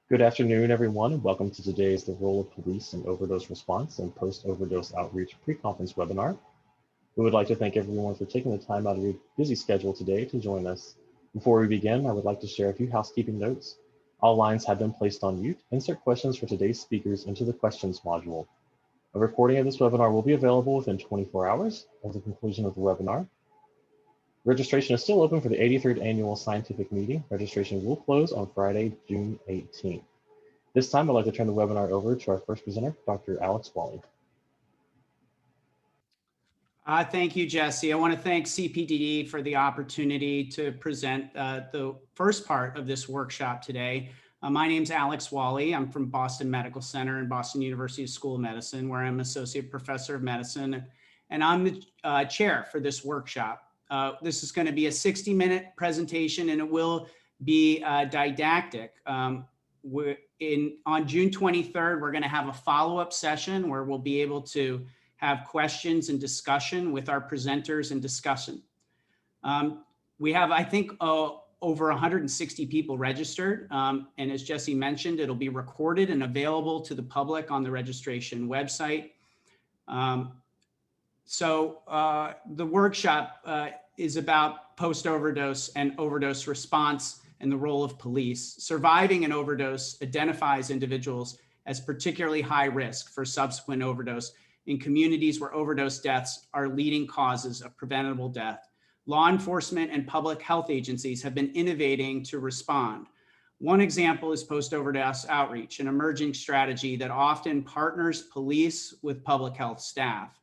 Good afternoon, everyone, and welcome to today's The Role of Police in Overdose Response and Post-Overdose Outreach Pre-Conference webinar. We would like to thank everyone for taking the time out of your busy schedule today to join us. Before we begin, I would like to share a few housekeeping notes. All lines have been placed on mute. Insert questions for today's speakers into the questions module. A recording of this webinar will be available within 24 hours of the conclusion of the webinar. Registration is still open for the 83rd Annual Scientific Meeting. Registration will close on Friday, June 18th. This time, I'd like to turn the webinar over to our first presenter, Dr. Alex Wally. Thank you, Jesse. I want to thank CPDD for the opportunity to present the first part of this workshop today. My name's Alex Wally. I'm from Boston Medical Center and Boston University School of Medicine, where I'm Associate Professor of Medicine, and I'm the chair for this workshop. This is going to be a 60-minute presentation, and it will be didactic. On June 23rd, we're going to have a follow-up session where we'll be able to have questions and discussion with our presenters and discussion. We have, I think, over 160 people registered. And as Jesse mentioned, it'll be recorded and available to the public on the registration website. The workshop is about post-overdose and overdose response and the role of police. Surviving an overdose identifies individuals as particularly high risk for subsequent overdose in communities where overdose deaths are leading causes of preventable death. Law enforcement and public health agencies have been innovating to respond. One example is post-overdose outreach, an emerging strategy that often partners police with public health staff.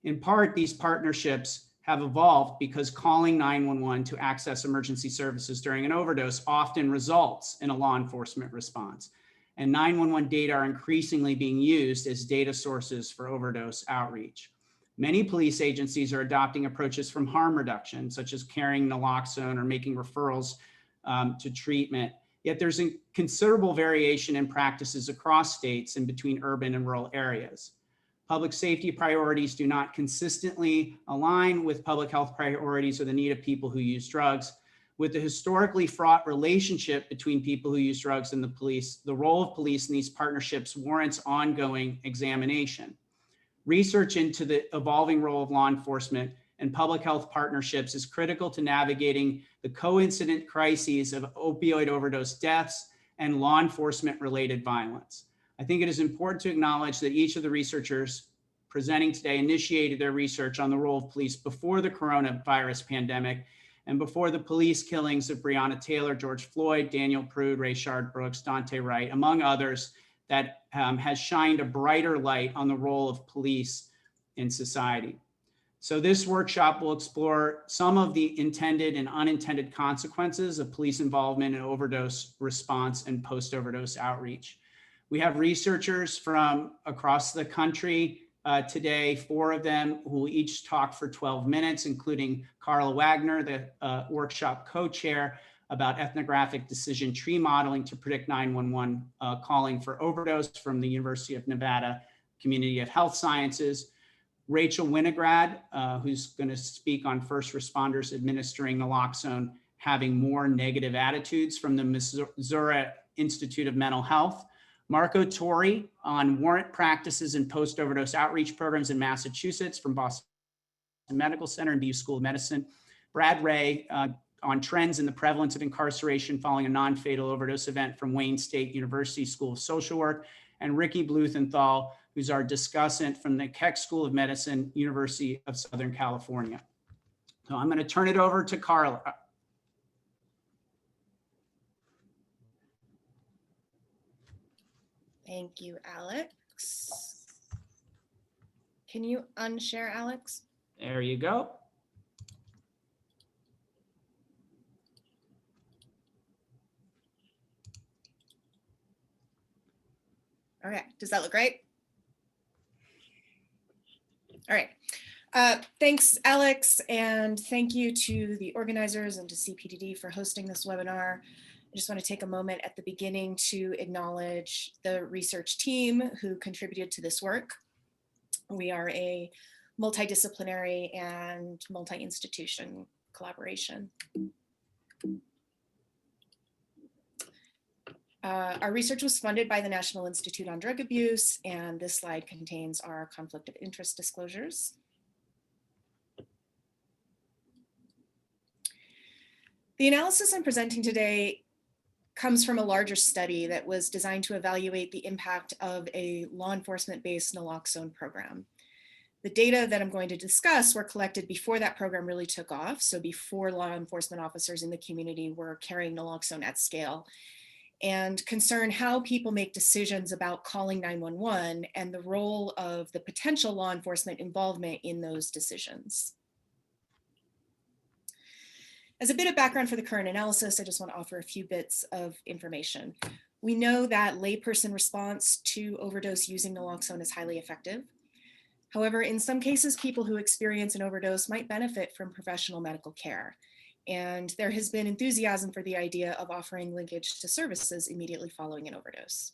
In part, these partnerships have evolved because calling 911 to access emergency services during an overdose often results in a law enforcement response. And 911 data are increasingly being used as data sources for overdose outreach. Many police agencies are adopting approaches from harm reduction, such as carrying naloxone or making referrals to treatment. Yet there's a considerable variation in practices across states and between urban and rural areas. Public safety priorities do not consistently align with public health priorities or the need of people who use drugs. With the historically fraught relationship between people who use drugs and the police, the role of police in these partnerships warrants ongoing examination. Research into the evolving role of law enforcement and public health partnerships is critical to navigating the coincident crises of opioid overdose deaths and law enforcement related violence. I think it is important to acknowledge that each of the researchers presenting today initiated their research on the role of police before the coronavirus pandemic and before the police killings of Breonna Taylor, George Floyd, Daniel Prude, Rayshard Brooks, Daunte Wright, among others, that has shined a brighter light on the role of police in society. So this workshop will explore some of the intended and unintended consequences of police involvement in overdose response and post-overdose outreach. We have researchers from across the country today, 4 of them who will each talk for 12 minutes, including Carla Wagner, the workshop co-chair about ethnographic decision tree modeling to predict 911 calling for overdose from the University of Nevada Community of Health Sciences. Rachel Winograd, who's going to speak on first responders administering naloxone having more negative attitudes from the Missouri Institute of Mental Health. Marco Torri on warrant practices and post-overdose outreach programs in Massachusetts from Boston Medical Center and BU School of Medicine. Brad Ray on trends in the prevalence of incarceration following a non-fatal overdose event from Wayne State University School of Social Work. And Ricky Bluthenthal, who's our discussant from the Keck School of Medicine, University of Southern California. So I'm going to turn it over to Carla. Thank you, Alex. Can you unshare, Alex? There you go. All right, does that look right? All right. Thanks, Alex, and thank you to the organizers and to CPDD for hosting this webinar. I just want to take a moment at the beginning to acknowledge the research team who contributed to this work. We are a multidisciplinary and multi-institution collaboration. Our research was funded by the National Institute on Drug Abuse, and this slide contains our conflict of interest disclosures. The analysis I'm presenting today comes from a larger study that was designed to evaluate the impact of a law enforcement-based naloxone program. The data that I'm going to discuss were collected before that program really took off, so before law enforcement officers in the community were carrying naloxone at scale, and concern how people make decisions about calling 911 and the role of the potential law enforcement involvement in those decisions. As a bit of background for the current analysis, I just want to offer a few bits of information. We know that layperson response to overdose using naloxone is highly effective. However, in some cases, people who experience an overdose might benefit from professional medical care. And there has been enthusiasm for the idea of offering linkage to services immediately following an overdose.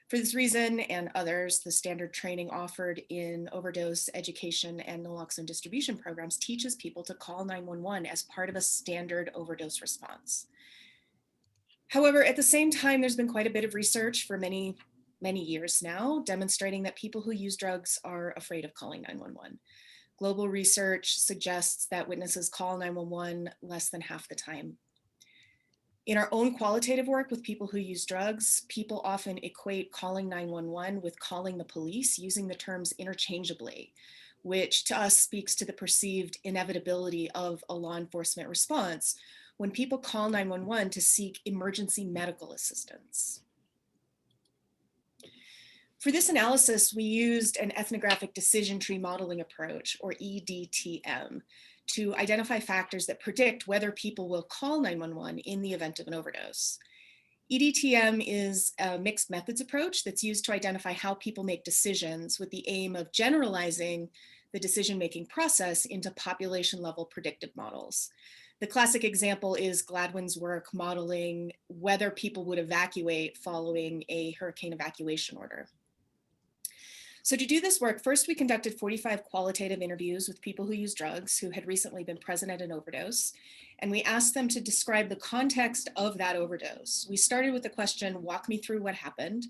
For this reason and others, the standard training offered in overdose education and naloxone distribution programs teaches people to call 911 as part of a standard overdose response. However, at the same time, there's been quite a bit of research for many years now demonstrating that people who use drugs are afraid of calling 911. Global research suggests that witnesses call 911 less than half the time. In our own qualitative work with people who use drugs, people often equate calling 911 with calling the police, using the terms interchangeably, which to us speaks to the perceived inevitability of a law enforcement response when people call 911 to seek emergency medical assistance. For this analysis, we used an ethnographic decision tree modeling approach, or EDTM, to identify factors that predict whether people will call 911 in the event of an overdose. EDTM is a mixed methods approach that's used to identify how people make decisions with the aim of generalizing the decision-making process into population-level predictive models. The classic example is Gladwin's work modeling whether people would evacuate following a hurricane evacuation order. So to do this work, first we conducted 45 qualitative interviews with people who use drugs who had recently been present at an overdose, and we asked them to describe the context of that overdose. We started with the question, walk me through what happened,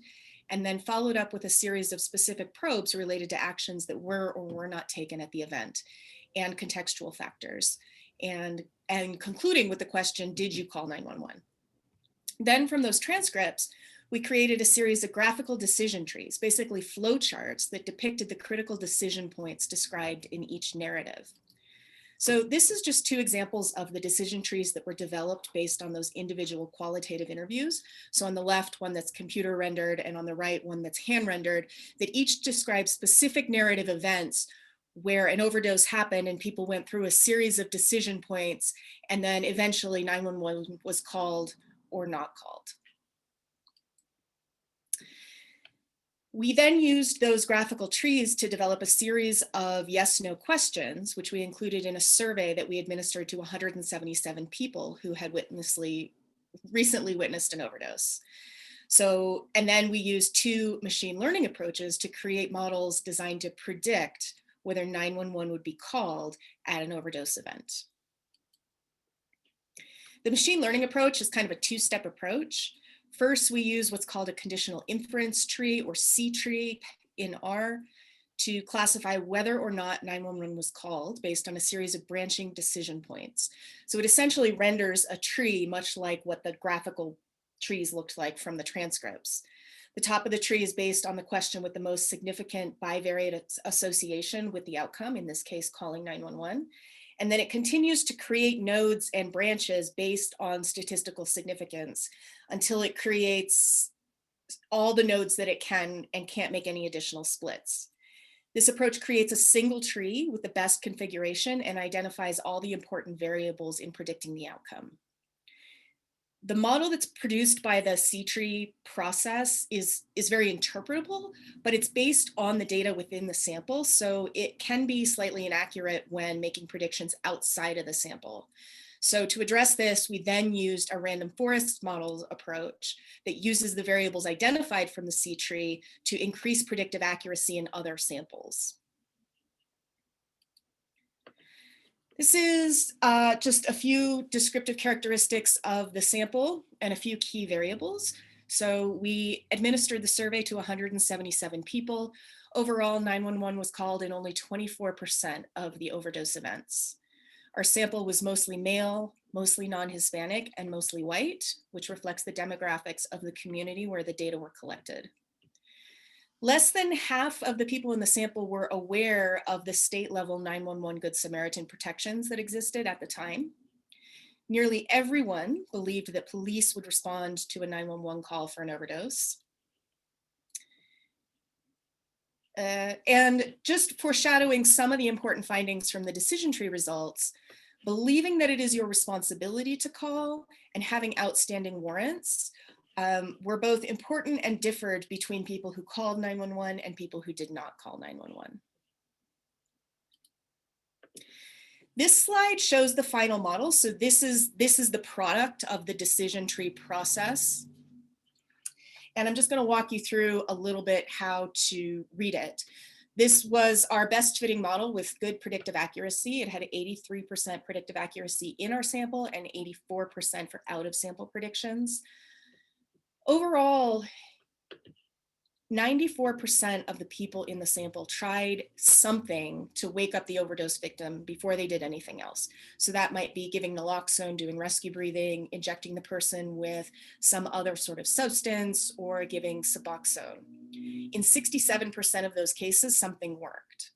and then followed up with a series of specific probes related to actions that were or were not taken at the event and contextual factors, and concluding with the question, did you call 911? Then from those transcripts, we created a series of graphical decision trees, basically flowcharts that depicted the critical decision points described in each narrative. So this is just two examples of the decision trees that were developed based on those individual qualitative interviews. So on the left, one that's computer rendered, and on the right, one that's hand rendered, that each describes specific narrative events where an overdose happened and people went through a series of decision points, and then eventually 911 was called or not called. We then used those graphical trees to develop a series of yes/no questions, which we included in a survey that we administered to 177 people who had recently witnessed an overdose. So, and then we used two machine learning approaches to create models designed to predict whether 911 would be called at an overdose event. The machine learning approach is kind of a two-step approach. First, we use what's called a conditional inference tree, or C tree in R, to classify whether or not 911 was called based on a series of branching decision points. So it essentially renders a tree much like what the graphical trees looked like from the transcripts. The top of the tree is based on the question with the most significant bivariate association with the outcome, in this case, calling 911. And then it continues to create nodes and branches based on statistical significance until it creates all the nodes that it can and can't make any additional splits. This approach creates a single tree with the best configuration and identifies all the important variables in predicting the outcome. The model that's produced by the C-tree process is very interpretable, but it's based on the data within the sample, so it can be slightly inaccurate when making predictions outside of the sample. So to address this, we then used a random forest models approach that uses the variables identified from the C-tree to increase predictive accuracy in other samples. This is just a few descriptive characteristics of the sample and a few key variables. So we administered the survey to 177 people. Overall, 911 was called in only 24% of the overdose events. Our sample was mostly male, mostly non-Hispanic, and mostly white, which reflects the demographics of the community where the data were collected. Less than half of the people in the sample were aware of the state level 911 Good Samaritan protections that existed at the time. Nearly everyone believed that police would respond to a 911 call for an overdose. And just foreshadowing some of the important findings from the decision tree results, believing that it is your responsibility to call and having outstanding warrants were both important and differed between people who called 911 and people who did not call 911. This slide shows the final model. So this is the product of the decision tree process. And I'm just going to walk you through a little bit how to read it. This was our best fitting model with good predictive accuracy. It had 83% predictive accuracy in our sample and 84% for out of sample predictions. Overall, 94% of the people in the sample tried something to wake up the overdose victim before they did anything else. So that might be giving naloxone, doing rescue breathing, injecting the person with some other sort of substance, or giving Suboxone. In 67% of those cases, something worked.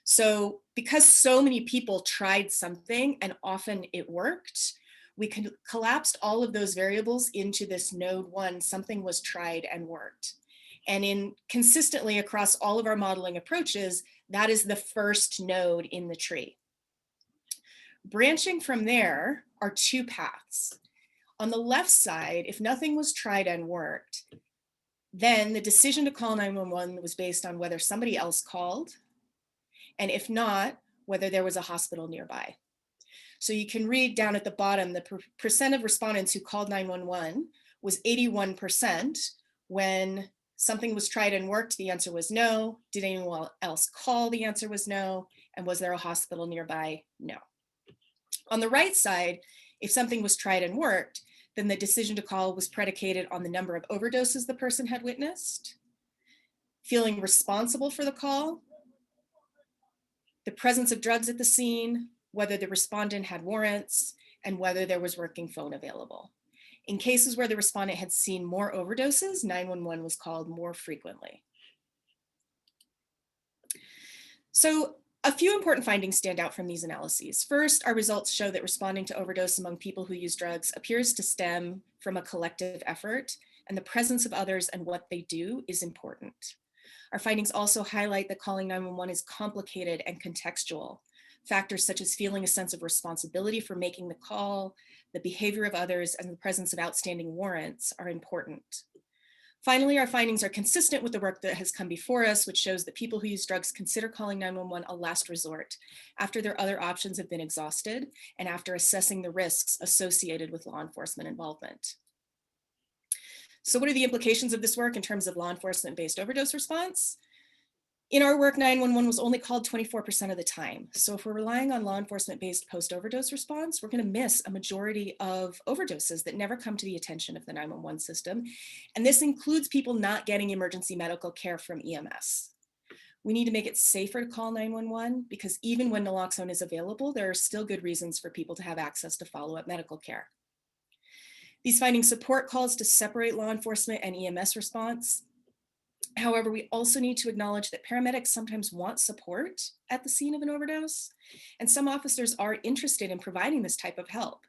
So because so many people tried something and often it worked, we collapsed all of those variables into this node one, something was tried and worked. And consistently across all of our modeling approaches, that is the first node in the tree. Branching from there are two paths. On the left side, if nothing was tried and worked, then the decision to call 911 was based on whether somebody else called, and if not, whether there was a hospital nearby. So you can read down at the bottom, the percent of respondents who called 911 was 81%. When something was tried and worked, the answer was no. Did anyone else call? The answer was no. And was there a hospital nearby? No. On the right side, if something was tried and worked, then the decision to call was predicated on the number of overdoses the person had witnessed, feeling responsible for the call, the presence of drugs at the scene, whether the respondent had warrants, and whether there was working phone available. In cases where the respondent had seen more overdoses, 911 was called more frequently. So a few important findings stand out from these analyses. First, our results show that responding to overdose among people who use drugs appears to stem from a collective effort, and the presence of others and what they do is important. Our findings also highlight that calling 911 is complicated and contextual. Factors such as feeling a sense of responsibility for making the call, the behavior of others, and the presence of outstanding warrants are important. Finally, our findings are consistent with the work that has come before us, which shows that people who use drugs consider calling 911 a last resort after their other options have been exhausted and after assessing the risks associated with law enforcement involvement. So what are the implications of this work in terms of law enforcement-based overdose response? In our work, 911 was only called 24% of the time. So if we're relying on law enforcement-based post-overdose response, we're going to miss a majority of overdoses that never come to the attention of the 911 system. And this includes people not getting emergency medical care from EMS. We need to make it safer to call 911 because even when naloxone is available, there are still good reasons for people to have access to follow-up medical care. These findings support calls to separate law enforcement and EMS response. However, we also need to acknowledge that paramedics sometimes want support at the scene of an overdose, and some officers are interested in providing this type of help.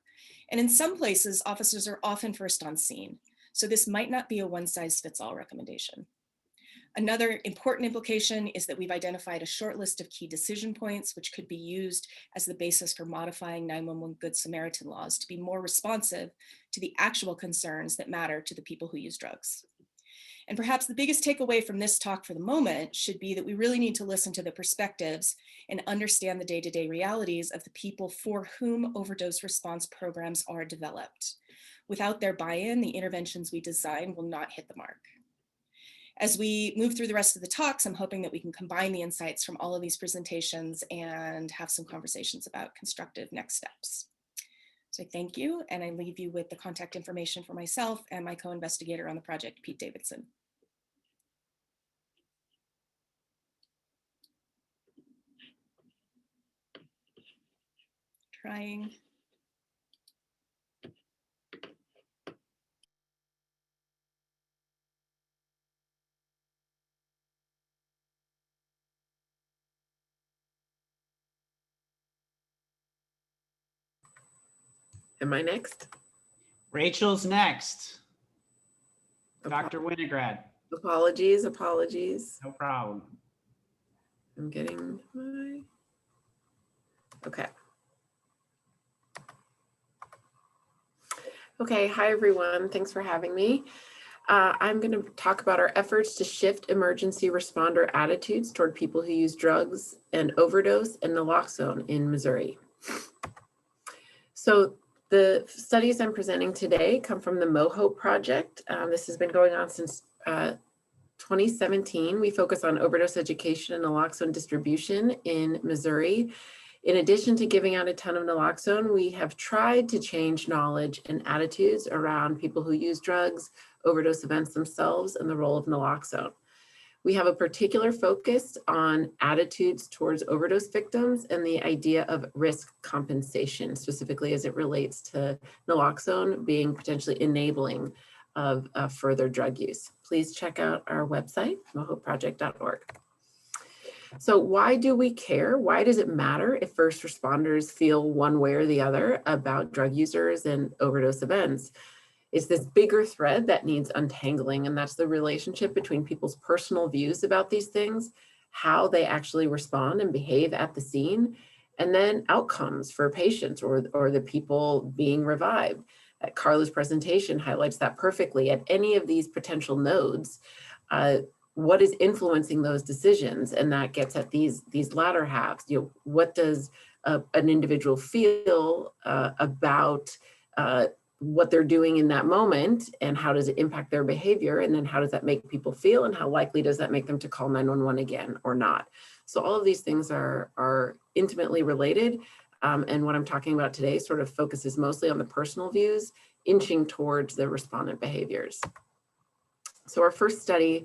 And in some places, officers are often first on scene, so this might not be a one-size-fits-all recommendation. Another important implication is that we've identified a short list of key decision points which could be used as the basis for modifying 911 Good Samaritan laws to be more responsive to the actual concerns that matter to the people who use drugs. And perhaps the biggest takeaway from this talk for the moment should be that we really need to listen to the perspectives and understand the day-to-day realities of the people for whom overdose response programs are developed. Without their buy-in, the interventions we design will not hit the mark. As we move through the rest of the talks, I'm hoping that we can combine the insights from all of these presentations and have some conversations about constructive next steps. So I thank you, and I leave you with the contact information for myself and my co-investigator on the project, Pete Davidson. Trying. Am I next? Rachel's next. Dr. Winograd. Apologies, apologies. No problem. I'm getting my, okay. Okay, hi everyone, thanks for having me. I'm going to talk about our efforts to shift emergency responder attitudes toward people who use drugs and overdose and naloxone in Missouri. So the studies I'm presenting today come from the MoHope project. This has been going on since 2017. We focus on overdose education and naloxone distribution in Missouri. In addition to giving out a ton of naloxone, we have tried to change knowledge and attitudes around people who use drugs, overdose events themselves, and the role of naloxone. We have a particular focus on attitudes towards overdose victims and the idea of risk compensation, specifically as it relates to naloxone being potentially enabling of further drug use. Please check out our website, mohopeproject.org. So why do we care? Why does it matter if first responders feel one way or the other about drug users and overdose events? It's this bigger thread that needs untangling, and that's the relationship between people's personal views about these things, how they actually respond and behave at the scene, and then outcomes for patients or the people being revived. Carla's presentation highlights that perfectly. At any of these potential nodes, what is influencing those decisions? And that gets at these latter halves. You know, what does an individual feel about what they're doing in that moment, and how does it impact their behavior? And then how does that make people feel? And how likely does that make them to call 911 again or not? So all of these things are intimately related. And what I'm talking about today sort of focuses mostly on the personal views, inching towards the respondent behaviors. So our first study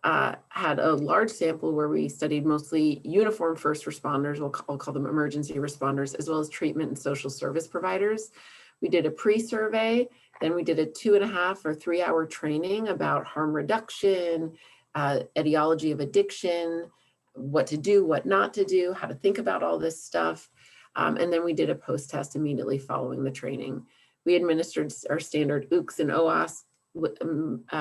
had a large sample where we studied mostly uniform first responders, I'll call them emergency responders, as well as treatment and social service providers. We did a pre-survey, then we did a 2.5 or 3 hour training about harm reduction, etiology of addiction, what to do, what not to do, how to think about all this stuff. And then we did a post-test immediately following the training. We administered our standard OOCS and OAS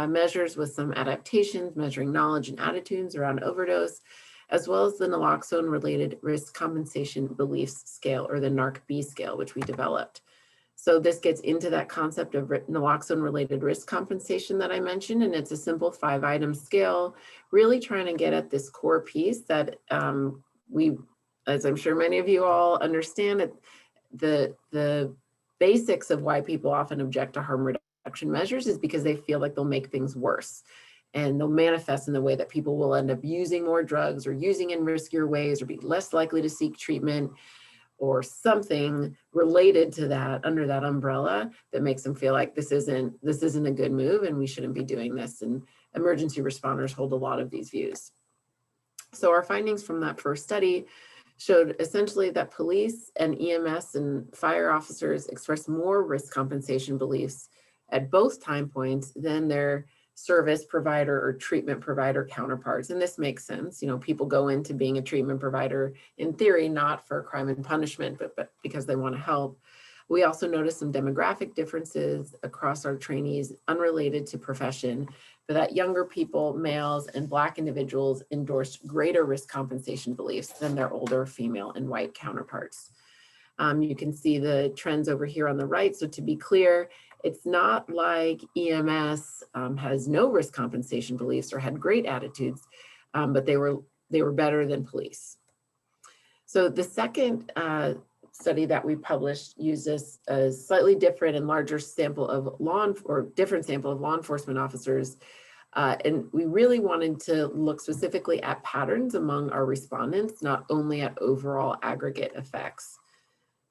measures with some adaptations, measuring knowledge and attitudes around overdose, as well as the naloxone related risk compensation beliefs scale, or the NARC-B scale, which we developed. So this gets into that concept of naloxone related risk compensation that I mentioned, and it's a simple 5-item scale, really trying to get at this core piece that as I'm sure many of you all understand, the basics of why people often object to harm reduction measures is because they feel like they'll make things worse. And they'll manifest in the way that people will end up using more drugs or using in riskier ways or be less likely to seek treatment, or something related to that under that umbrella that makes them feel like this isn't a good move and we shouldn't be doing this. And emergency responders hold a lot of these views. So our findings from that first study showed essentially that police and EMS and fire officers express more risk compensation beliefs at both time points than their service provider or treatment provider counterparts. And this makes sense. You know, people go into being a treatment provider in theory, not for crime and punishment, but because they want to help. We also noticed some demographic differences across our trainees unrelated to profession, but that younger people, males, and Black individuals endorsed greater risk compensation beliefs than their older female and white counterparts. You can see the trends over here on the right. So to be clear, it's not like EMS has no risk compensation beliefs or had great attitudes, but they were better than police. So the second study that we published uses a slightly different and larger sample of different sample of law enforcement officers. And we really wanted to look specifically at patterns among our respondents, not only at overall aggregate effects.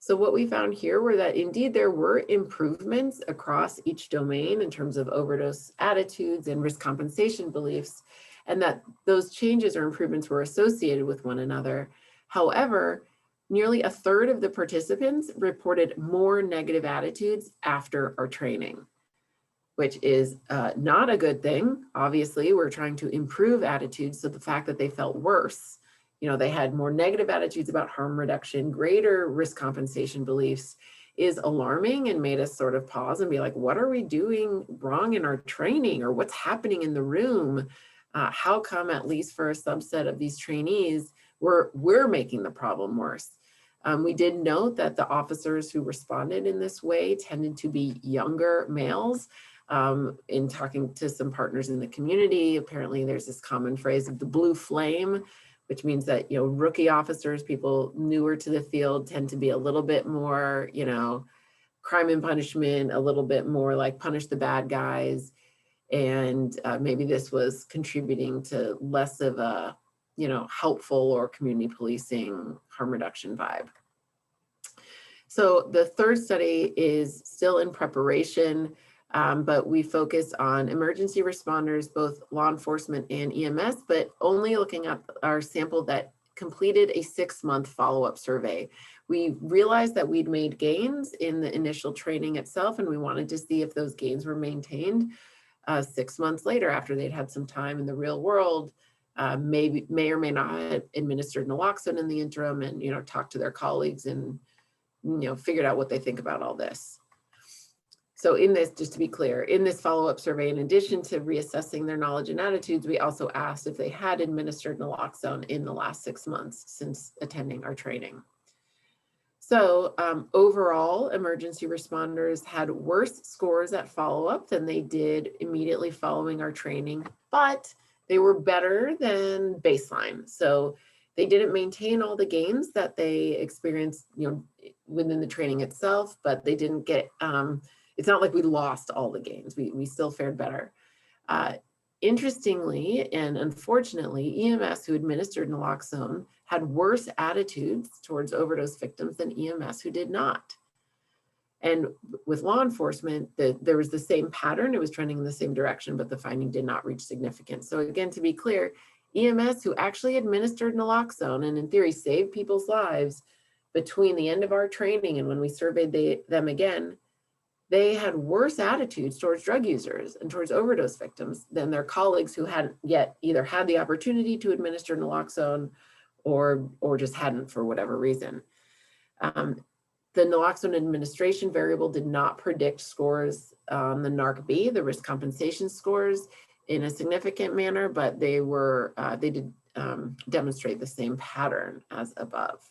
So what we found here were that indeed there were improvements across each domain in terms of overdose attitudes and risk compensation beliefs, and that those changes or improvements were associated with one another. However, nearly a third of the participants reported more negative attitudes after our training, which is not a good thing. Obviously, we're trying to improve attitudes, so the fact that they felt worse, they had more negative attitudes about harm reduction, greater risk compensation beliefs, is alarming and made us sort of pause and be like, what are we doing wrong in our training, or what's happening in the room? How come, at least for a subset of these trainees, we're making the problem worse? We did note that the officers who responded in this way tended to be younger males. In talking to some partners in the community, apparently there's this common phrase of the blue flame, which means that, rookie officers, people newer to the field, tend to be a little bit more, crime and punishment, a little bit more like punish the bad guys. And maybe this was contributing to less of a, helpful or community policing harm reduction vibe. So the third study is still in preparation, but we focus on emergency responders, both law enforcement and EMS, but only looking at our sample that completed a 6-month follow-up survey. We realized that we'd made gains in the initial training itself, and we wanted to see if those gains were maintained 6 months later after they'd had some time in the real world, may or may not have administered naloxone in the interim, and talked to their colleagues and figured out what they think about all this. So in this, just to be clear, in this follow-up survey, in addition to reassessing their knowledge and attitudes, we also asked if they had administered naloxone in the last 6 months since attending our training. So overall, emergency responders had worse scores at follow-up than they did immediately following our training, but they were better than baseline. So they didn't maintain all the gains that they experienced, within the training itself, but they didn't get, it's not like we lost all the gains. We still fared better. Interestingly, and unfortunately, EMS who administered naloxone had worse attitudes towards overdose victims than EMS who did not. And with law enforcement, there was the same pattern. It was trending in the same direction, but the finding did not reach significance. So again, to be clear, EMS who actually administered naloxone and in theory saved people's lives between the end of our training and when we surveyed them again, they had worse attitudes towards drug users and towards overdose victims than their colleagues who hadn't yet either had the opportunity to administer naloxone or just hadn't for whatever reason. The naloxone administration variable did not predict scores on the NARC-B, the risk compensation scores, in a significant manner, but they did demonstrate the same pattern as above.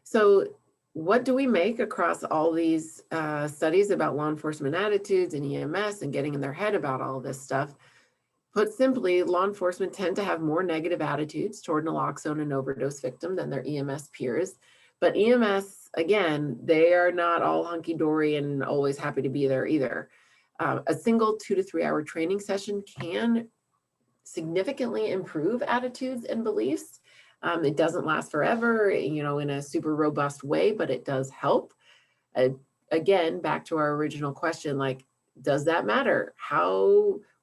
So what do we make across all these studies about law enforcement attitudes and EMS and getting in their head about all this stuff? Put simply, law enforcement tend to have more negative attitudes toward naloxone and overdose victims than their EMS peers. But EMS, again, they are not all hunky-dory and always happy to be there either. A single 2 to 3 hour training session can significantly improve attitudes and beliefs. It doesn't last forever, in a super robust way, but it does help. Again, back to our original question, like, does that matter?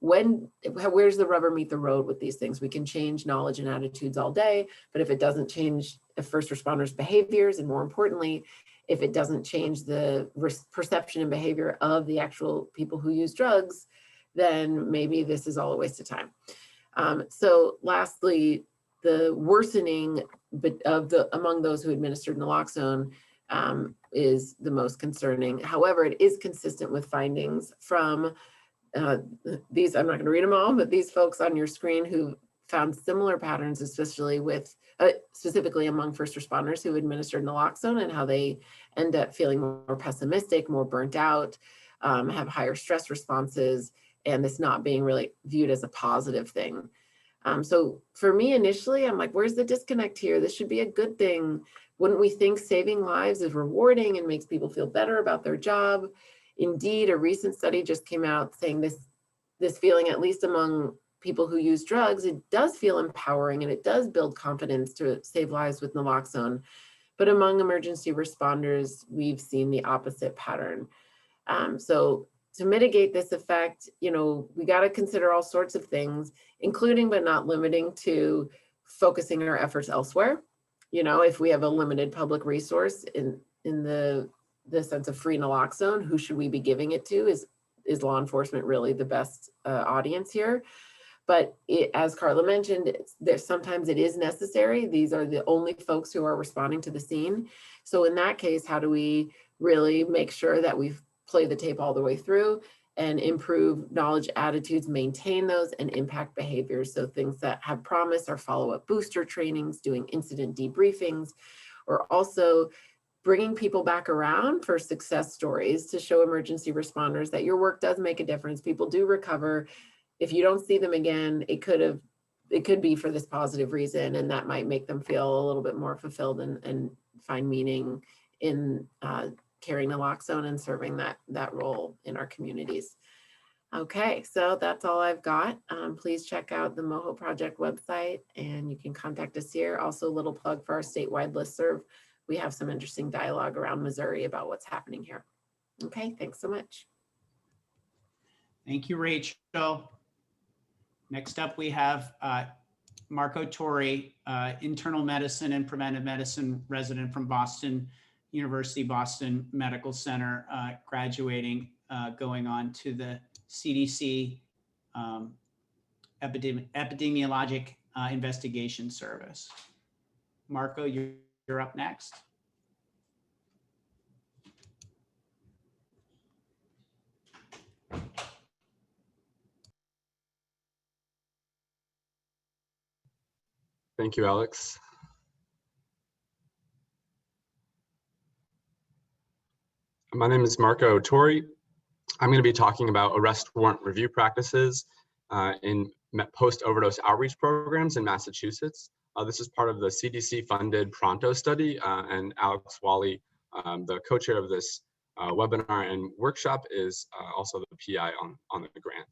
Where's the rubber meet the road with these things? We can change knowledge and attitudes all day, but if it doesn't change the first responders' behaviors, and more importantly, if it doesn't change the perception and behavior of the actual people who use drugs, then maybe this is all a waste of time. So lastly, the worsening among those who administered naloxone is the most concerning. However, it is consistent with findings from these, I'm not going to read them all, but these folks on your screen who found similar patterns, especially with specifically among first responders who administered naloxone, and how they end up feeling more pessimistic, more burnt out, have higher stress responses, and this not being really viewed as a positive thing. So for me, initially, I'm like, where's the disconnect here? This should be a good thing. Wouldn't we think saving lives is rewarding and makes people feel better about their job? Indeed, a recent study just came out saying this feeling, at least among people who use drugs, it does feel empowering and it does build confidence to save lives with naloxone. But among emergency responders, we've seen the opposite pattern. So to mitigate this effect, we got to consider all sorts of things, including but not limiting to focusing our efforts elsewhere. If we have a limited public resource in the sense of free naloxone, who should we be giving it to? Is law enforcement really the best audience here? But as Carla mentioned, sometimes it is necessary. These are the only folks who are responding to the scene. So in that case, how do we really make sure that we've played the tape all the way through and improve knowledge, attitudes, maintain those, and impact behaviors? So things that have promise are follow-up booster trainings, doing incident debriefings, or also bringing people back around for success stories to show emergency responders that your work does make a difference. People do recover. If you don't see them again, it could be for this positive reason, and that might make them feel a little bit more fulfilled and find meaning in carrying naloxone and serving that role in our communities. Okay, so that's all I've got. Please check out the MOHO Project website, and you can contact us here. Also, a little plug for our statewide listserv. We have some interesting dialogue around Missouri about what's happening here. Okay, thanks so much. Thank you, Rachel. Next up, we have Marco Torri, internal medicine and preventive medicine resident from Boston University, Boston Medical Center, graduating, going on to the CDC Epidemiologic Investigation Service. Marco, you're up next. Thank you, Alex. My name is Marco Torri. I'm going to be talking about arrest warrant review practices in post-overdose outreach programs in Massachusetts. This is part of the CDC-funded Pronto study, and Alex Wally, the co-chair of this webinar and workshop, is also the PI on the grant.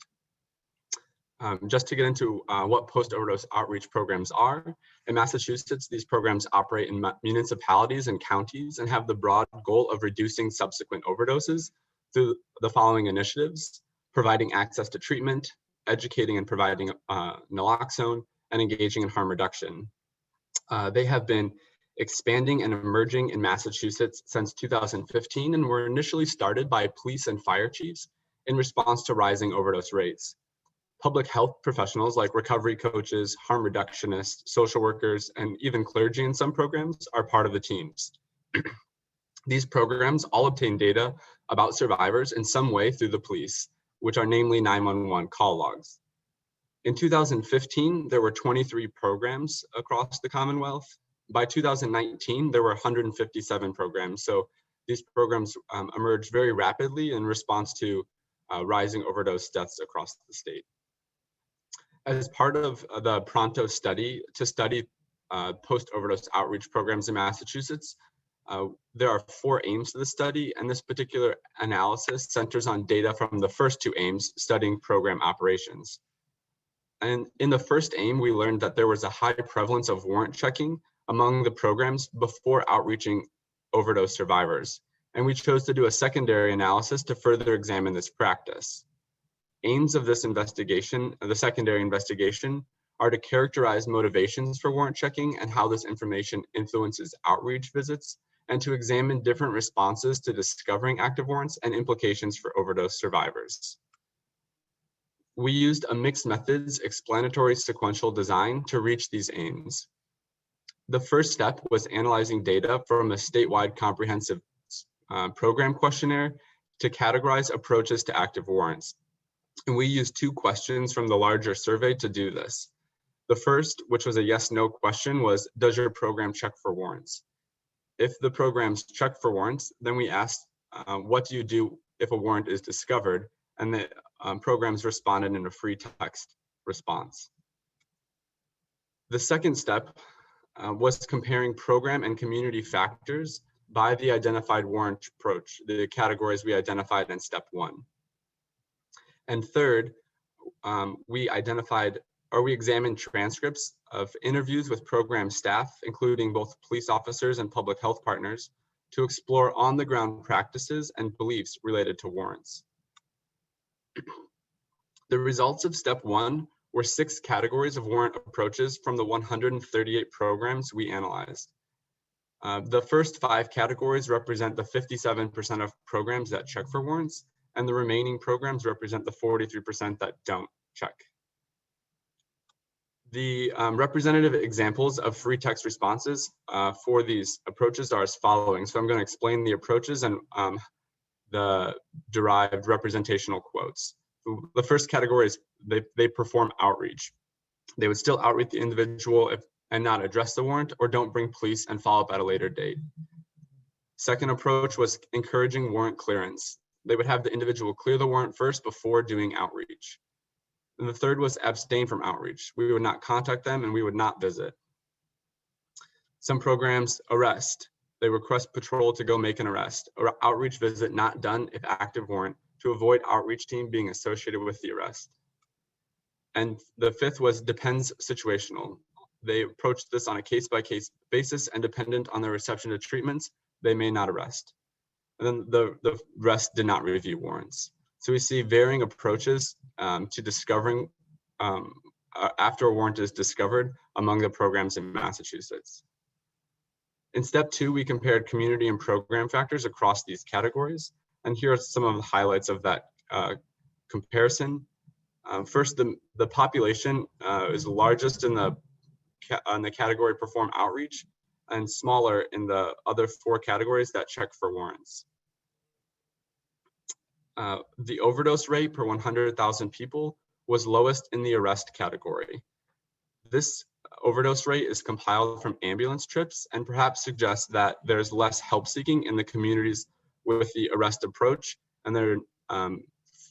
Just to get into what post-overdose outreach programs are, in Massachusetts, these programs operate in municipalities and counties and have the broad goal of reducing subsequent overdoses through the following initiatives: providing access to treatment, educating and providing naloxone, and engaging in harm reduction. They have been expanding and emerging in Massachusetts since 2015 and were initially started by police and fire chiefs in response to rising overdose rates. Public health professionals like recovery coaches, harm reductionists, social workers, and even clergy in some programs are part of the teams. These programs all obtain data about survivors in some way through the police, which are namely 911 call logs. In 2015, there were 23 programs across the Commonwealth. By 2019, there were 157 programs. So these programs emerged very rapidly in response to rising overdose deaths across the state. As part of the Pronto study to study post-overdose outreach programs in Massachusetts, there are 4 aims to the study, and this particular analysis centers on data from the first 2 aims, studying program operations. And in the first aim, we learned that there was a high prevalence of warrant checking among the programs before outreaching overdose survivors. And we chose to do a secondary analysis to further examine this practice. Aims of this investigation, the secondary investigation, are to characterize motivations for warrant checking and how this information influences outreach visits, and to examine different responses to discovering active warrants and implications for overdose survivors. We used a mixed methods explanatory sequential design to reach these aims. The first step was analyzing data from a statewide comprehensive program questionnaire to categorize approaches to active warrants. And we used 2 questions from the larger survey to do this. The first, which was a yes/no question, was, does your program check for warrants? If the programs check for warrants, then we asked, what do you do if a warrant is discovered? And the programs responded in a free text response. The second step was comparing program and community factors by the identified warrant approach, the categories we identified in step 1. And third, we identified we examined transcripts of interviews with program staff, including both police officers and public health partners, to explore on-the-ground practices and beliefs related to warrants. The results of step 1 were 6 categories of warrant approaches from the 138 programs we analyzed. The first 5 categories represent the 57% of programs that check for warrants, and the remaining programs represent the 43% that don't check. The representative examples of free text responses for these approaches are as following. So I'm going to explain the approaches and the derived representational quotes. The first category is they perform outreach. They would still outreach the individual and not address the warrant, or don't bring police and follow up at a later date. Second approach was encouraging warrant clearance. They would have the individual clear the warrant first before doing outreach. And the third was abstain from outreach. We would not contact them and we would not visit. Some programs arrest. They request patrol to go make an arrest, or outreach visit not done if active warrant, to avoid outreach team being associated with the arrest. And the fifth was depends situational. They approach this on a case-by-case basis, and dependent on their reception to treatments, they may not arrest. And then the rest did not review warrants. So we see varying approaches to discovering after a warrant is discovered among the programs in Massachusetts. In step 2, we compared community and program factors across these categories. And here are some of the highlights of that comparison. First, the population is largest in the category perform outreach, and smaller in the other 4 categories that check for warrants. The overdose rate per 100,000 people was lowest in the arrest category. This overdose rate is compiled from ambulance trips and perhaps suggests that there's less help seeking in the communities with the arrest approach, and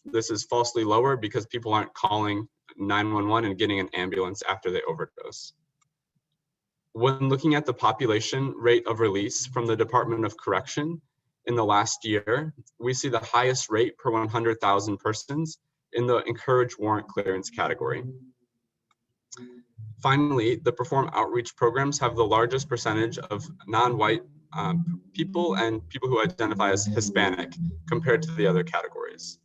this is falsely lower because people aren't calling 911 and getting an ambulance after they overdose. When looking at the population rate of release from the Department of Correction in the last year, we see the highest rate per 100,000 persons in the encourage warrant clearance category. Finally, the perform outreach programs have the largest percentage of non-white people and people who identify as Hispanic compared to the other categories.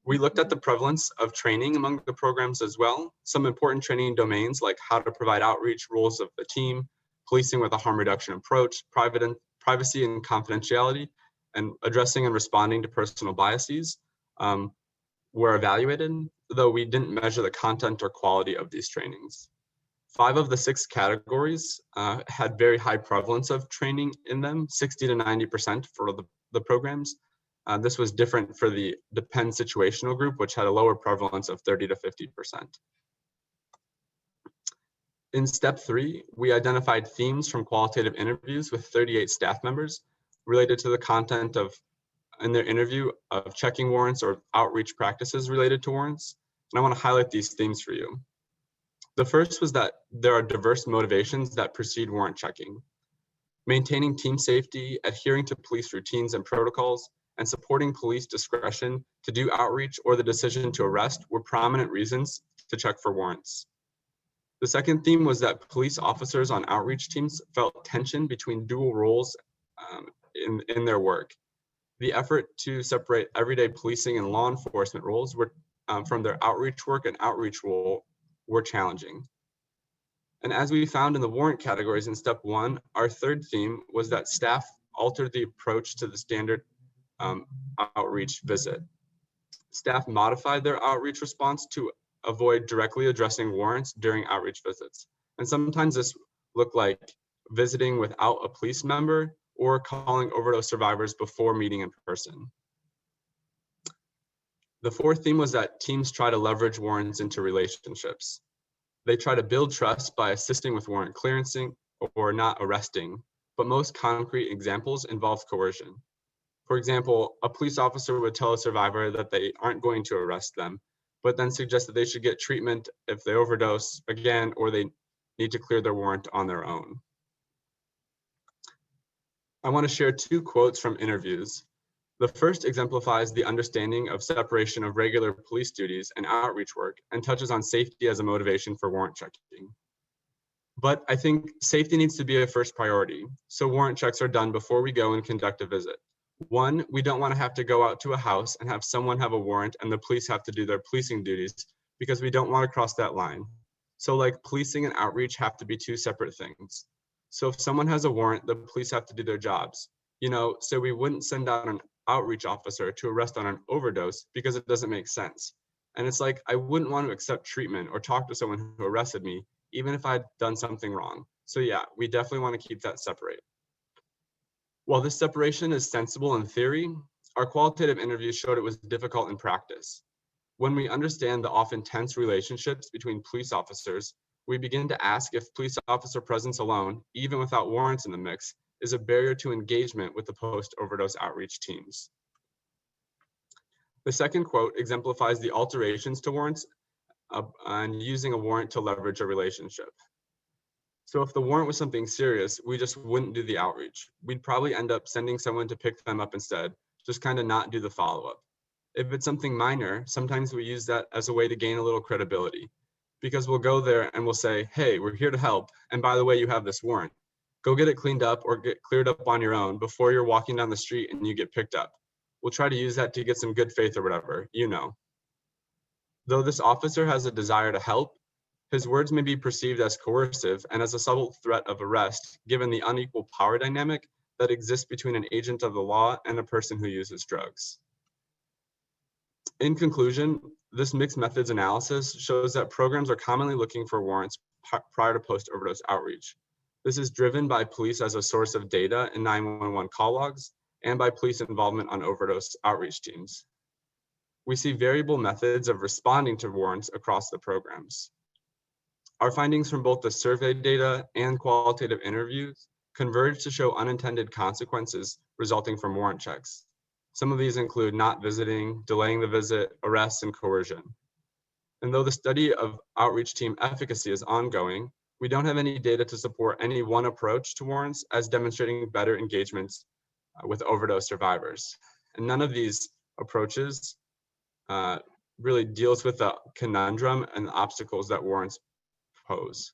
We looked at the prevalence of training among the programs as well. Some important training domains like how to provide outreach, rules of the team, policing with a harm reduction approach, privacy and confidentiality, and addressing and responding to personal biases were evaluated, though we didn't measure the content or quality of these trainings. 5 of the 6 categories had very high prevalence of training in them, 60 to 90% for the programs. This was different for the depend situational group, which had a lower prevalence of 30 to 50%. In step 3, we identified themes from qualitative interviews with 38 staff members related to the content in their interview of checking warrants or outreach practices related to warrants. And I want to highlight these themes for you. The first was that there are diverse motivations that precede warrant checking. Maintaining team safety, adhering to police routines and protocols, and supporting police discretion to do outreach or the decision to arrest were prominent reasons to check for warrants. The second theme was that police officers on outreach teams felt tension between dual roles in their work. The effort to separate everyday policing and law enforcement roles from their outreach work and outreach role were challenging. And as we found in the warrant categories in step 1, our third theme was that staff altered the approach to the standard outreach visit. Staff modified their outreach response to avoid directly addressing warrants during outreach visits. And sometimes this looked like visiting without a police member or calling overdose survivors before meeting in person. The fourth theme was that teams try to leverage warrants into relationships. They try to build trust by assisting with warrant clearancing or not arresting, but most concrete examples involve coercion. For example, a police officer would tell a survivor that they aren't going to arrest them, but then suggest that they should get treatment if they overdose again, or they need to clear their warrant on their own. I want to share 2 quotes from interviews. The first exemplifies the understanding of separation of regular police duties and outreach work and touches on safety as a motivation for warrant checking. But I think safety needs to be a first priority, so warrant checks are done before we go and conduct a visit. One, we don't want to have to go out to a house and have someone have a warrant and the police have to do their policing duties because we don't want to cross that line. So like policing and outreach have to be two separate things. So if someone has a warrant, the police have to do their jobs. So we wouldn't send out an outreach officer to arrest on an overdose because it doesn't make sense. And it's like, I wouldn't want to accept treatment or talk to someone who arrested me, even if I'd done something wrong. So yeah, we definitely want to keep that separate. While this separation is sensible in theory, our qualitative interviews showed it was difficult in practice. When we understand the often tense relationships between police officers, we begin to ask if police officer presence alone, even without warrants in the mix, is a barrier to engagement with the post-overdose outreach teams. The second quote exemplifies the alterations to warrants and using a warrant to leverage a relationship. So if the warrant was something serious, we just wouldn't do the outreach. We'd probably end up sending someone to pick them up instead, just kind of not do the follow-up. If it's something minor, sometimes we use that as a way to gain a little credibility, because we'll go there and we'll say, hey, we're here to help. And by the way, you have this warrant. Go get it cleaned up or get cleared up on your own before you're walking down the street and you get picked up. We'll try to use that to get some good faith or whatever, Though this officer has a desire to help, his words may be perceived as coercive and as a subtle threat of arrest, given the unequal power dynamic that exists between an agent of the law and a person who uses drugs. In conclusion, this mixed methods analysis shows that programs are commonly looking for warrants prior to post-overdose outreach. This is driven by police as a source of data in 911 call logs and by police involvement on overdose outreach teams. We see variable methods of responding to warrants across the programs. Our findings from both the survey data and qualitative interviews converge to show unintended consequences resulting from warrant checks. Some of these include not visiting, delaying the visit, arrests, and coercion. And though the study of outreach team efficacy is ongoing, we don't have any data to support any one approach to warrants as demonstrating better engagements with overdose survivors. And none of these approaches really deals with the conundrum and the obstacles that warrants pose.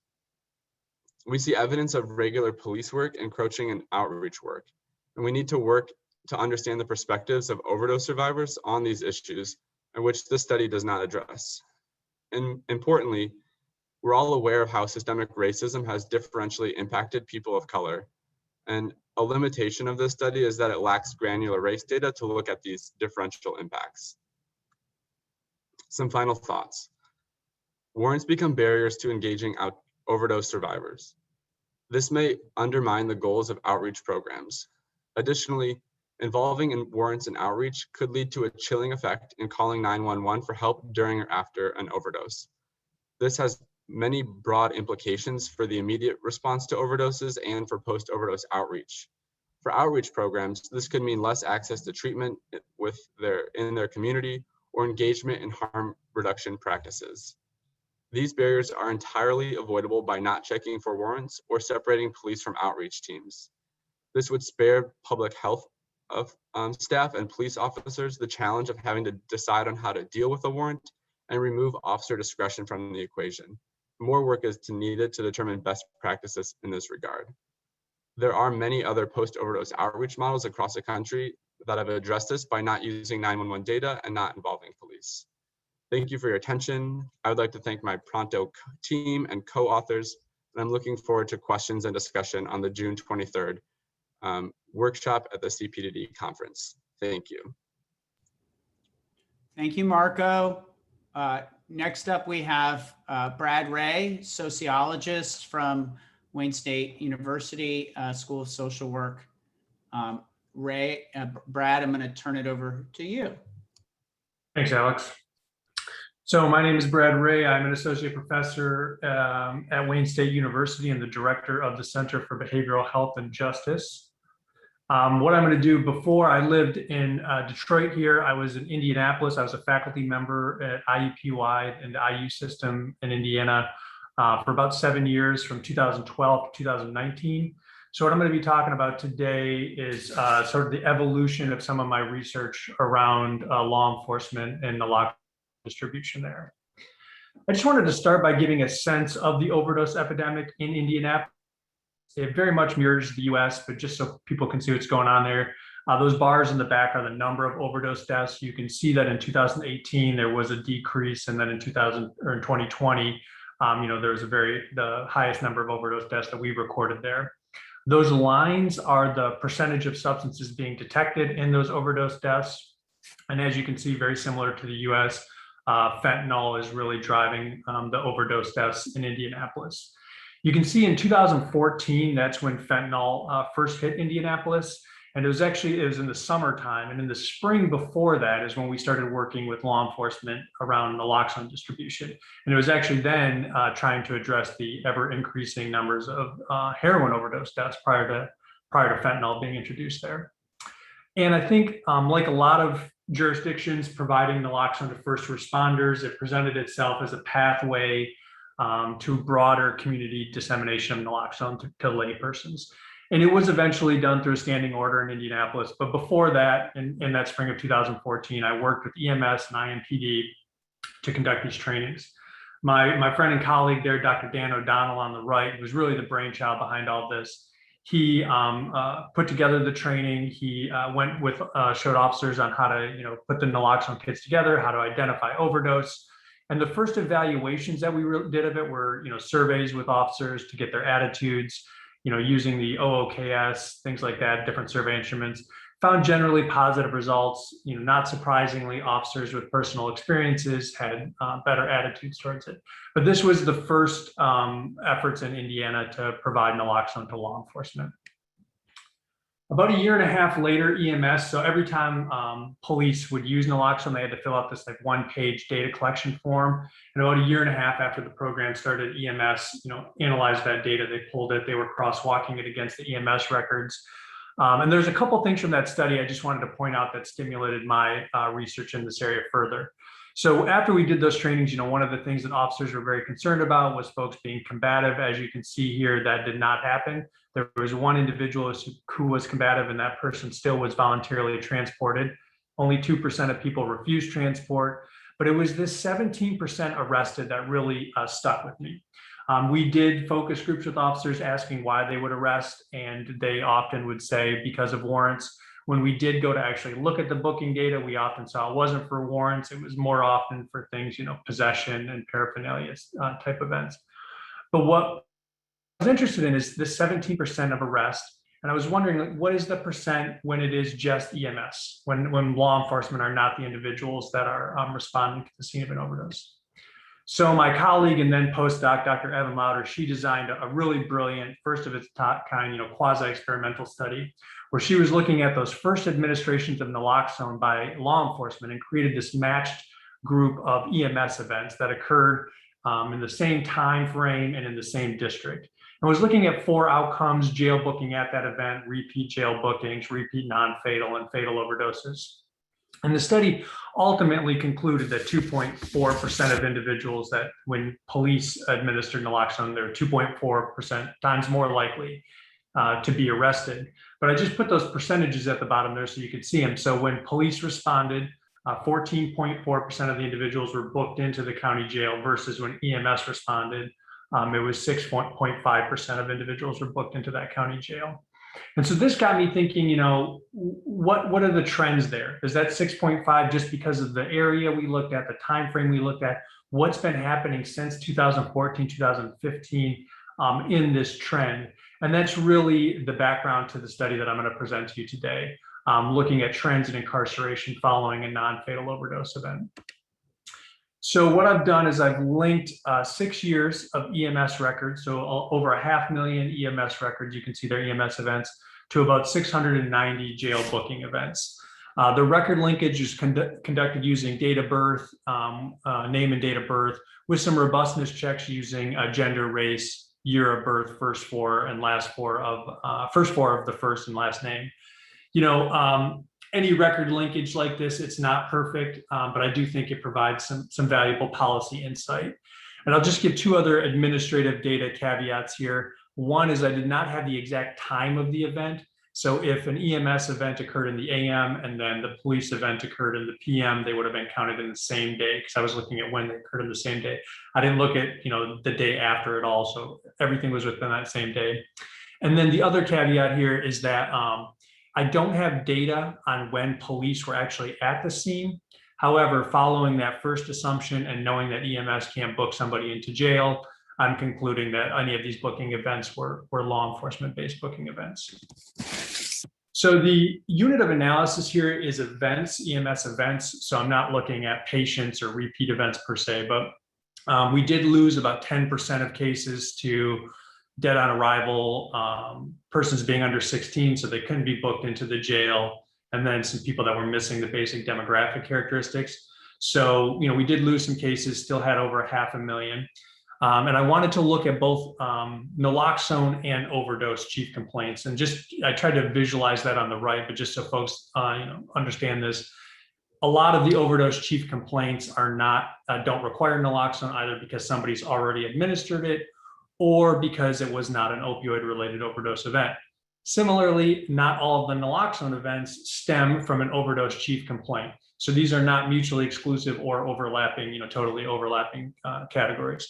We see evidence of regular police work encroaching in outreach work, and we need to work to understand the perspectives of overdose survivors on these issues, in which this study does not address. And importantly, we're all aware of how systemic racism has differentially impacted people of color. And a limitation of this study is that it lacks granular race data to look at these differential impacts. Some final thoughts. Warrants become barriers to engaging overdose survivors. This may undermine the goals of outreach programs. Additionally, involving in warrants and outreach could lead to a chilling effect in calling 911 for help during or after an overdose. This has many broad implications for the immediate response to overdoses and for post-overdose outreach. For outreach programs, this could mean less access to treatment in their community or engagement in harm reduction practices. These barriers are entirely avoidable by not checking for warrants or separating police from outreach teams. This would spare public health staff and police officers the challenge of having to decide on how to deal with a warrant and remove officer discretion from the equation. More work is needed to determine best practices in this regard. There are many other post-overdose outreach models across the country that have addressed this by not using 911 data and not involving police. Thank you for your attention. I would like to thank my Pronto team and co-authors, and I'm looking forward to questions and discussion on the June 23rd workshop at the CPDD conference. Thank you. Thank you, Marco. Next up, we have Brad Ray, sociologist from Wayne State University School of Social Work. Brad, I'm going to turn it over to you. Thanks, Alex. So my name is Brad Ray. I'm an associate professor at Wayne State University and the director of the Center for Behavioral Health and Justice. What I'm going to do, before I lived in Detroit here, I was in Indianapolis. I was a faculty member at IUPUI and the IU system in Indiana for about 7 years, from 2012 to 2019. So what I'm going to be talking about today is sort of the evolution of some of my research around law enforcement and naloxone distribution there. I just wanted to start by giving a sense of the overdose epidemic in Indianapolis. It very much mirrors the US, but just so people can see what's going on there. Those bars in the back are the number of overdose deaths. You can see that in 2018, there was a decrease. And then in 2020, there was the highest number of overdose deaths that we recorded there. Those lines are the percentage of substances being detected in those overdose deaths. And as you can see, very similar to the US, fentanyl is really driving the overdose deaths in Indianapolis. You can see in 2014, that's when fentanyl first hit Indianapolis. And it was in the summertime. And in the spring before that is when we started working with law enforcement around naloxone distribution. And it was actually then trying to address the ever increasing numbers of heroin overdose deaths prior to fentanyl being introduced there. And I think like a lot of jurisdictions providing naloxone to first responders, it presented itself as a pathway to broader community dissemination of naloxone to laypersons. And it was eventually done through a standing order in Indianapolis. But before that, in that spring of 2014, I worked with EMS and IMPD to conduct these trainings. My friend and colleague there, Dr. Dan O'Donnell on the right, was really the brainchild behind all this. He put together the training. He went with, showed officers on how to put the naloxone kits together, how to identify overdose. And the first evaluations that we did of it were surveys with officers to get their attitudes, using the OOKS, things like that, different survey instruments, found generally positive results. Not surprisingly, officers with personal experiences had better attitudes towards it. But this was the first efforts in Indiana to provide naloxone to law enforcement. About a year and a half later, EMS, so every time police would use naloxone, they had to fill out this one-page data collection form. And about a year and a half after the program started, EMS, analyzed that data, they pulled it, they were crosswalking it against the EMS records. And there's a couple things from that study I just wanted to point out that stimulated my research in this area further. So after we did those trainings, one of the things that officers were very concerned about was folks being combative. As you can see here, that did not happen. There was one individual who was combative, and that person still was voluntarily transported. Only 2% of people refused transport, but it was this 17% arrested that really stuck with me. We did focus groups with officers asking why they would arrest, and they often would say because of warrants. When we did go to actually look at the booking data, we often saw it wasn't for warrants. It was more often for things, possession and paraphernalia type events. But what I was interested in is the 17% of arrest. And I was wondering, what is the percent when it is just EMS, when law enforcement are not the individuals that are responding to the scene of an overdose? So my colleague and then postdoc, Dr. Evan Lauder, she designed a really brilliant, first of its kind, quasi-experimental study where she was looking at those first administrations of naloxone by law enforcement and created this matched group of EMS events that occurred in the same time frame and in the same district. And was looking at 4 outcomes: jail booking at that event, repeat jail bookings, repeat non-fatal, and fatal overdoses. And the study ultimately concluded that 2.4% of individuals that when police administered naloxone, they're 2.4% times more likely to be arrested. But I just put those percentages at the bottom there so you could see them. So when police responded, 14.4% of the individuals were booked into the county jail versus when EMS responded, it was 6.5% of individuals were booked into that county jail. And so this got me thinking, what are the trends there? Is that 6.5 just because of the area we looked at, the time frame we looked at? What's been happening since 2014, 2015 in this trend? And that's really the background to the study that I'm going to present to you today, looking at trends in incarceration following a non-fatal overdose event. So what I've done is I've linked 6 years of EMS records, so over 500,000 EMS records, you can see their EMS events, to about 690 jail booking events. The record linkage is conducted using date of birth, name and date of birth, with some robustness checks using gender, race, year of birth, first four of the first and last name. Any record linkage like this, it's not perfect, but I do think it provides some valuable policy insight. And I'll just give 2 other administrative data caveats here. One is I did not have the exact time of the event. So if an EMS event occurred in the AM and then the police event occurred in the PM, they would have been counted in the same day, because I was looking at when they occurred in the same day. I didn't look at, the day after at all. So everything was within that same day. And then the other caveat here is that I don't have data on when police were actually at the scene. However, following that first assumption and knowing that EMS can't book somebody into jail, I'm concluding that any of these booking events were law enforcement-based booking events. So the unit of analysis here is events, EMS events. So I'm not looking at patients or repeat events per se, but we did lose about 10% of cases to dead on arrival, persons being under 16, so they couldn't be booked into the jail, and then some people that were missing the basic demographic characteristics. So, we did lose some cases, still had over 500,000. And I wanted to look at both naloxone and overdose chief complaints. And I tried to visualize that on the right, but just so folks understand this, a lot of the overdose chief complaints are don't require naloxone, either because somebody's already administered it or because it was not an opioid related overdose event. Similarly, not all of the naloxone events stem from an overdose chief complaint. So these are not mutually exclusive or overlapping, totally overlapping categories.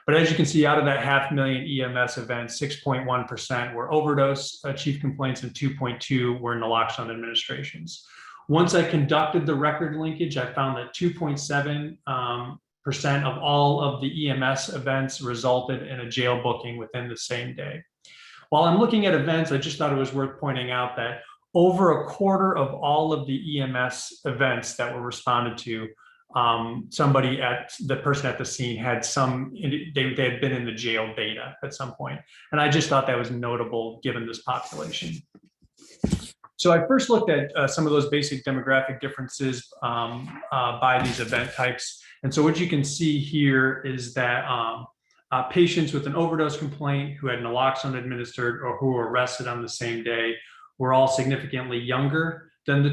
But as you can see, out of that 500,000 EMS events, 6.1% were overdose chief complaints and 2.2 were naloxone administrations. Once I conducted the record linkage, I found that 2.7% of all of the EMS events resulted in a jail booking within the same day. While I'm looking at events, I just thought it was worth pointing out that over a quarter of all of the EMS events that were responded to, the person at the scene had they had been in the jail data at some point. And I just thought that was notable given this population. So I first looked at some of those basic demographic differences by these event types. And so what you can see here is that patients with an overdose complaint who had naloxone administered or who were arrested on the same day were all significantly younger than the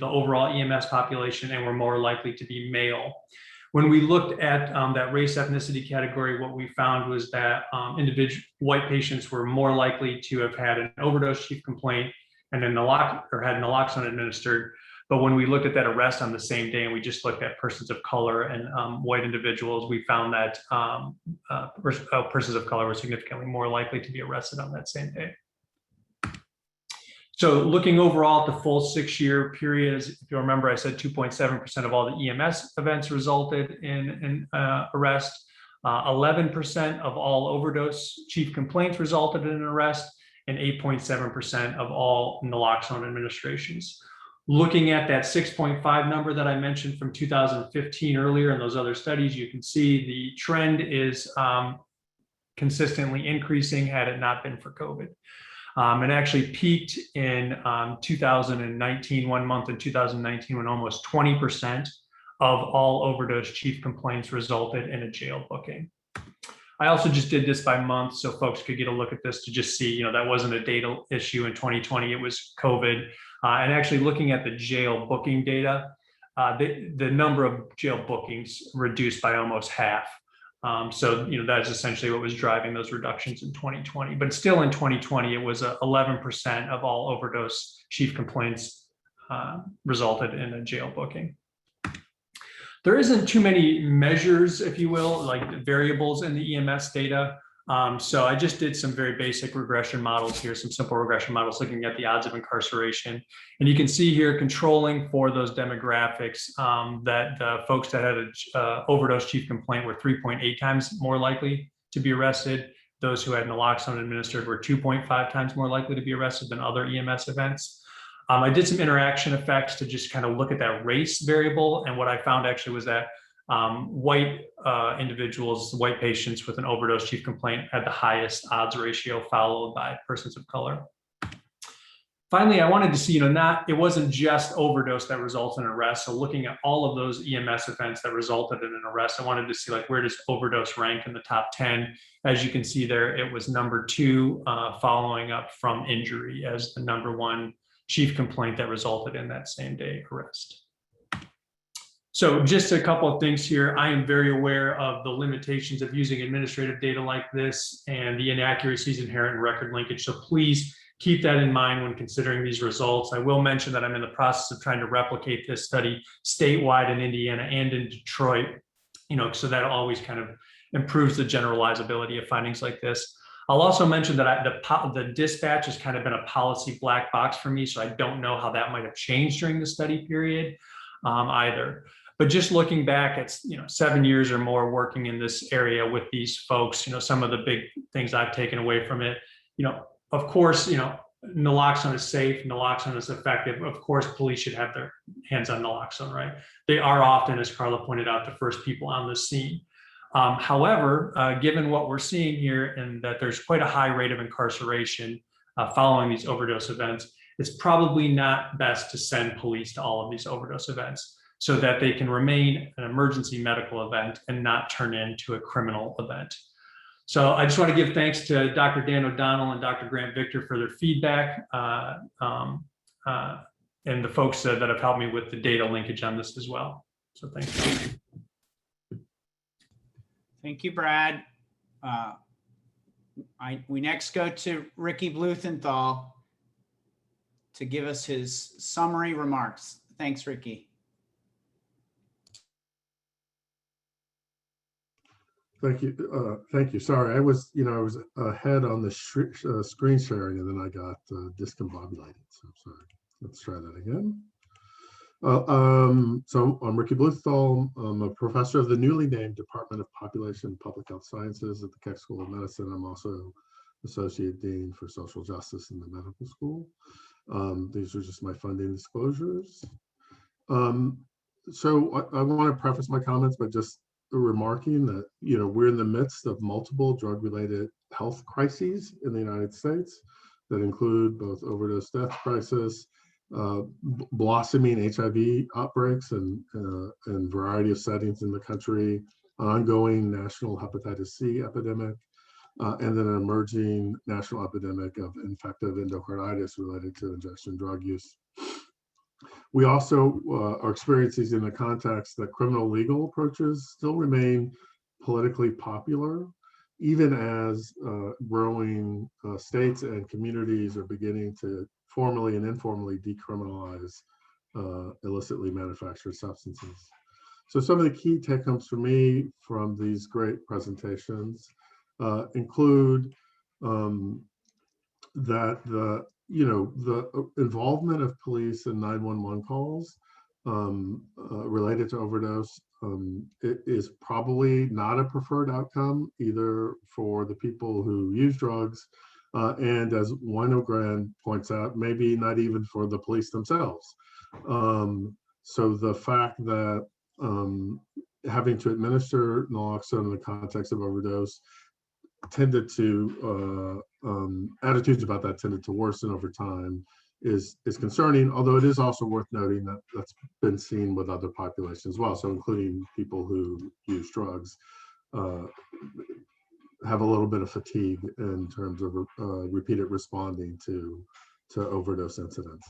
overall EMS population and were more likely to be male. When we looked at that race ethnicity category, what we found was that white patients were more likely to have had an overdose chief complaint and had naloxone administered. But when we looked at that arrest on the same day and we just looked at persons of color and white individuals, we found that persons of color were significantly more likely to be arrested on that same day. So looking overall at the full 6-year period, if you remember, I said 2.7% of all the EMS events resulted in arrest. 11% of all overdose chief complaints resulted in an arrest, and 8.7% of all naloxone administrations. Looking at that 6.5 number that I mentioned from 2015 earlier in those other studies, you can see the trend is consistently increasing had it not been for COVID. It actually peaked in 2019, 1 month in 2019, when almost 20% of all overdose chief complaints resulted in a jail booking. I also just did this by month so folks could get a look at this to just see, that wasn't a data issue in 2020, it was COVID. And actually looking at the jail booking data, the number of jail bookings reduced by almost half. So, that's essentially what was driving those reductions in 2020. But still in 2020, it was 11% of all overdose chief complaints resulted in a jail booking. There isn't too many measures, if you will, like variables in the EMS data. So I just did some very basic regression models here, some simple regression models looking at the odds of incarceration. And you can see here controlling for those demographics that the folks that had an overdose chief complaint were 3.8 times more likely to be arrested. Those who had naloxone administered were 2.5 times more likely to be arrested than other EMS events. I did some interaction effects to just kind of look at that race variable. And what I found actually was that white individuals, white patients with an overdose chief complaint had the highest odds ratio, followed by persons of color. Finally, I wanted to see, it wasn't just overdose that results in arrest. So looking at all of those EMS events that resulted in an arrest, I wanted to see where does overdose rank in the top 10? As you can see there, it was number 2, following up from injury as the number 1 chief complaint that resulted in that same day arrest. So just a couple of things here. I am very aware of the limitations of using administrative data like this and the inaccuracies inherent in record linkage. So please keep that in mind when considering these results. I will mention that I'm in the process of trying to replicate this study statewide in Indiana and in Detroit, so that always kind of improves the generalizability of findings like this. I'll also mention that the dispatch has kind of been a policy black box for me, so I don't know how that might have changed during the study period either. But just looking back at 7 years or more working in this area with these folks, some of the big things I've taken away from it, of course, naloxone is safe, naloxone is effective. Of course, police should have their hands on naloxone, right? They are often, as Carla pointed out, the first people on the scene. However, given what we're seeing here and that there's quite a high rate of incarceration following these overdose events, it's probably not best to send police to all of these overdose events so that they can remain an emergency medical event and not turn into a criminal event. So I just want to give thanks to Dr. Dan O'Donnell and Dr. Grant Victor for their feedback and the folks that have helped me with the data linkage on this as well. So thank you. Thank you, Brad. We next go to Ricky Bluthenthal to give us his summary remarks. Thanks, Ricky. Thank you. Thank you. Sorry, I was ahead on the screen sharing and then I got discombobulated. So I'm sorry. Let's try that again. So I'm Ricky Bluthenthal. I'm a professor of the newly named Department of Population and Public Health Sciences at the Keck School of Medicine. I'm also Associate Dean for Social Justice in the medical school. These are just my funding disclosures. So I want to preface my comments by just remarking that we're in the midst of multiple drug-related health crises in the United States that include both overdose death crisis, blossoming HIV outbreaks and variety of settings in the country, ongoing national hepatitis C epidemic, and then an emerging national epidemic of infective endocarditis related to injection drug use. We also are experiencing in the context that criminal legal approaches still remain politically popular, even as growing states and communities are beginning to formally and informally decriminalize illicitly manufactured substances. So some of the key take-homes for me from these great presentations include that the involvement of police in 911 calls related to overdose is probably not a preferred outcome either for the people who use drugs and, as Winogrand points out, maybe not even for the police themselves. So the fact that having to administer naloxone in the context of overdose attitudes about that tended to worsen over time is concerning, although it is also worth noting that that's been seen with other populations as well. So including people who use drugs have a little bit of fatigue in terms of repeated responding to overdose incidents.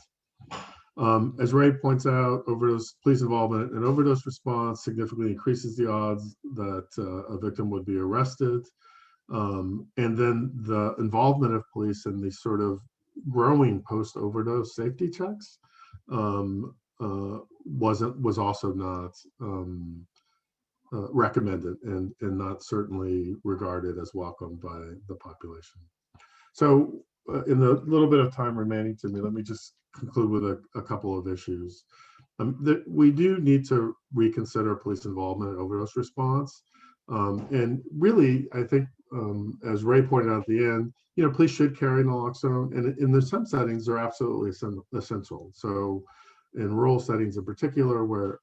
As Ray points out, police involvement in overdose response significantly increases the odds that a victim would be arrested. And then the involvement of police in these sort of growing post-overdose safety checks was also not recommended and not certainly regarded as welcome by the population. So in the little bit of time remaining to me, let me just conclude with a couple of issues. We do need to reconsider police involvement in overdose response. And really, I think, as Ray pointed out at the end, police should carry naloxone, and in some settings, they're absolutely essential. So in rural settings in particular, where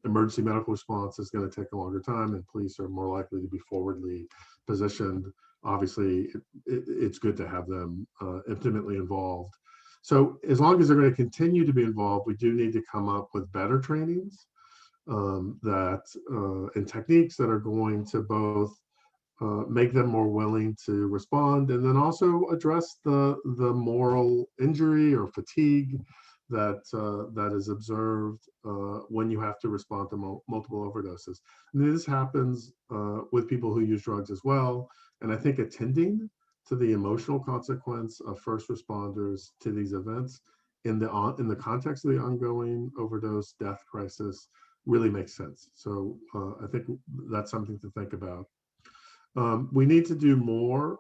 emergency medical response is going to take a longer time and police are more likely to be forwardly positioned, obviously, it's good to have them intimately involved. So as long as they're going to continue to be involved, we do need to come up with better trainings and techniques that are going to both make them more willing to respond and then also address the moral injury or fatigue that is observed when you have to respond to multiple overdoses. And this happens with people who use drugs as well. And I think attending to the emotional consequence of first responders to these events in the context of the ongoing overdose death crisis really makes sense. So I think that's something to think about. We need to do more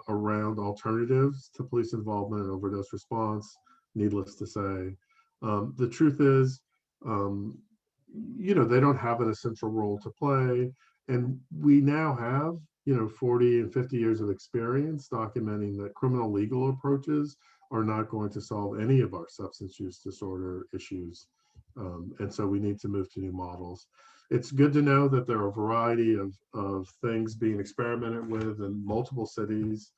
around alternatives to police involvement in overdose response, needless to say. The truth is, they don't have an essential role to play. And we now have, 40 and 50 years of experience documenting that criminal legal approaches are not going to solve any of our substance use disorder issues. And so we need to move to new models. It's good to know that there are a variety of things being experimented with in multiple cities,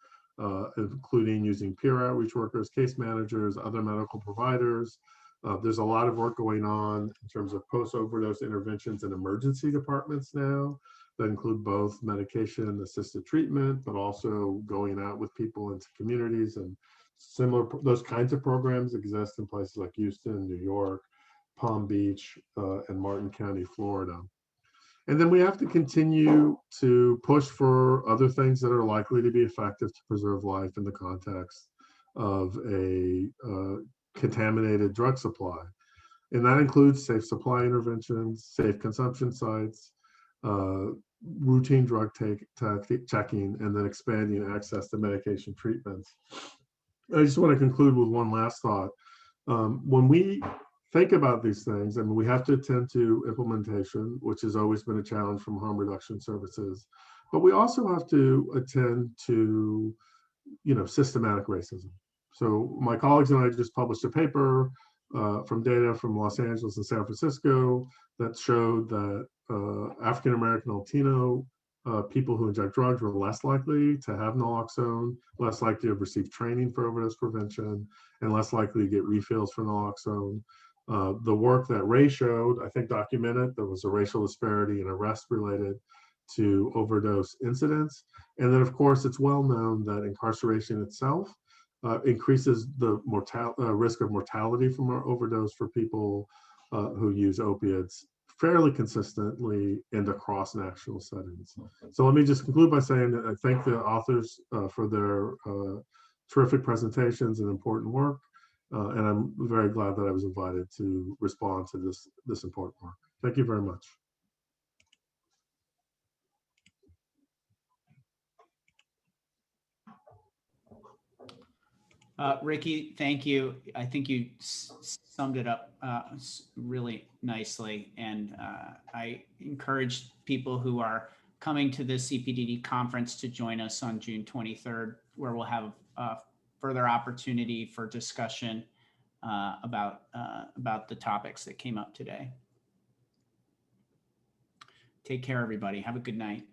including using peer outreach workers, case managers, other medical providers. There's a lot of work going on in terms of post-overdose interventions in emergency departments now that include both medication-assisted treatment, but also going out with people into communities, and those kinds of programs exist in places like Houston, New York, Palm Beach, and Martin County, Florida. And then we have to continue to push for other things that are likely to be effective to preserve life in the context of a contaminated drug supply. And that includes safe supply interventions, safe consumption sites, routine drug checking, and then expanding access to medication treatments. I just want to conclude with one last thought. When we think about these things, I mean, we have to attend to implementation, which has always been a challenge from harm reduction services, but we also have to attend to, systematic racism. So my colleagues and I just published a paper from data from Los Angeles and San Francisco that showed that African-American Latino people who inject drugs were less likely to have naloxone, less likely to have received training for overdose prevention, and less likely to get refills for naloxone. The work that Ray showed, I think, documented there was a racial disparity in arrests related to overdose incidents. And then, of course, it's well known that incarceration itself increases the risk of mortality from our overdose for people who use opiates fairly consistently and across national settings. So let me just conclude by saying that I thank the authors for their terrific presentations and important work. And I'm very glad that I was invited to respond to this important work. Thank you very much. Ricky, thank you. I think you summed it up really nicely. And I encourage people who are coming to the CPDD conference to join us on June 23rd, where we'll have further opportunity for discussion about the topics that came up today. Take care, everybody. Have a good night.